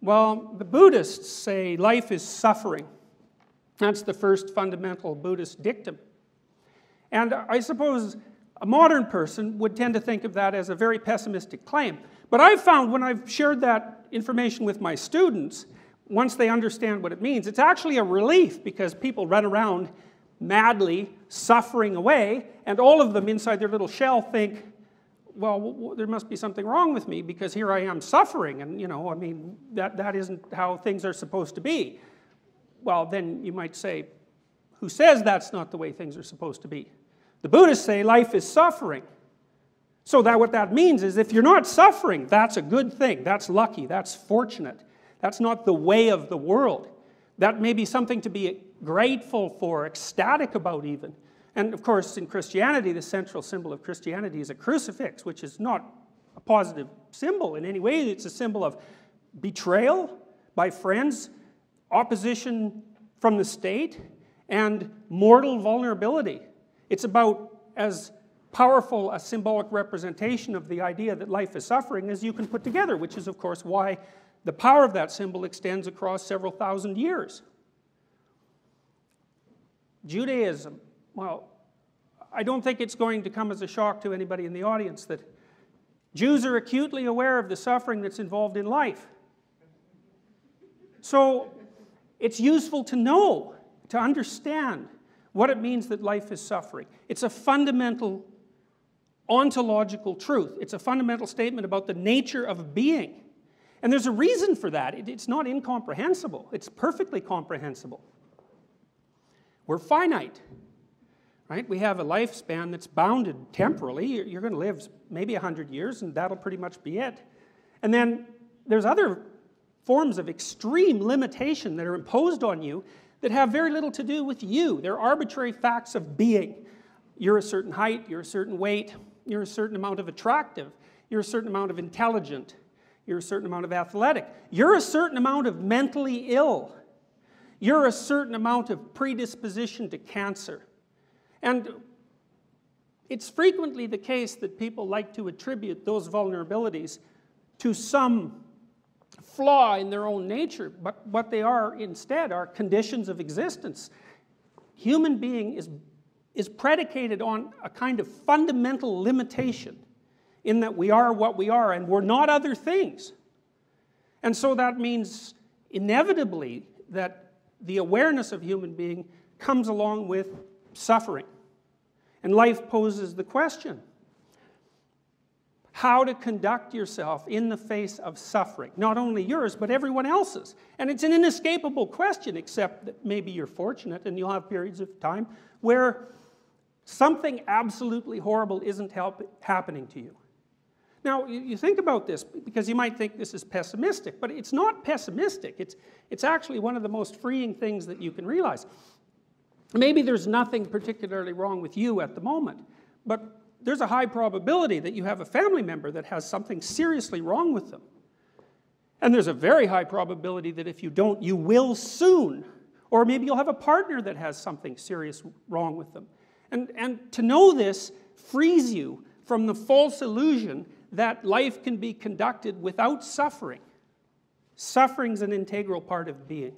Well, the Buddhists say life is suffering. That's the first fundamental Buddhist dictum. And I suppose a modern person would tend to think of that as a very pessimistic claim. But I've found when I've shared that information with my students, once they understand what it means, it's actually a relief, because people run around madly suffering away, and all of them inside their little shell think, well, there must be something wrong with me, because here I am suffering, and I mean, that isn't how things are supposed to be. Well, then you might say, who says that's not the way things are supposed to be? The Buddhists say life is suffering. So what that means is if you're not suffering, that's a good thing, that's lucky, that's fortunate. That's not the way of the world. That may be something to be grateful for, ecstatic about even. And of course, in Christianity, the central symbol of Christianity is a crucifix, which is not a positive symbol in any way. It's a symbol of betrayal by friends, opposition from the state, and mortal vulnerability. It's about as powerful a symbolic representation of the idea that life is suffering as you can put together, which is, of course, why the power of that symbol extends across several thousand years. Judaism, well, I don't think it's going to come as a shock to anybody in the audience that Jews are acutely aware of the suffering that's involved in life. So it's useful to know, to understand what it means that life is suffering. It's a fundamental ontological truth. It's a fundamental statement about the nature of being. And there's a reason for that. It's not incomprehensible. It's perfectly comprehensible. We're finite, right? We have a lifespan that's bounded temporally. You're going to live maybe 100 years, and that'll pretty much be it. And then there's other forms of extreme limitation that are imposed on you that have very little to do with you. They're arbitrary facts of being. You're a certain height, you're a certain weight, you're a certain amount of attractive, you're a certain amount of intelligent, you're a certain amount of athletic, you're a certain amount of mentally ill, you're a certain amount of predisposition to cancer. And it's frequently the case that people like to attribute those vulnerabilities to some flaw in their own nature, but what they are instead are conditions of existence. Human being is predicated on a kind of fundamental limitation in that we are what we are and we're not other things. And so that means inevitably that the awareness of human being comes along with suffering. And life poses the question, how to conduct yourself in the face of suffering. Not only yours, but everyone else's. And it's an inescapable question, except that maybe you're fortunate and you'll have periods of time where something absolutely horrible isn't happening to you. Now, you think about this, because you might think this is pessimistic, but it's not pessimistic. It's actually one of the most freeing things that you can realize. Maybe there's nothing particularly wrong with you at the moment, but there's a high probability that you have a family member that has something seriously wrong with them. And there's a very high probability that if you don't, you will soon. Or maybe you'll have a partner that has something serious wrong with them. And to know this frees you from the false illusion that life can be conducted without suffering. Suffering's an integral part of being.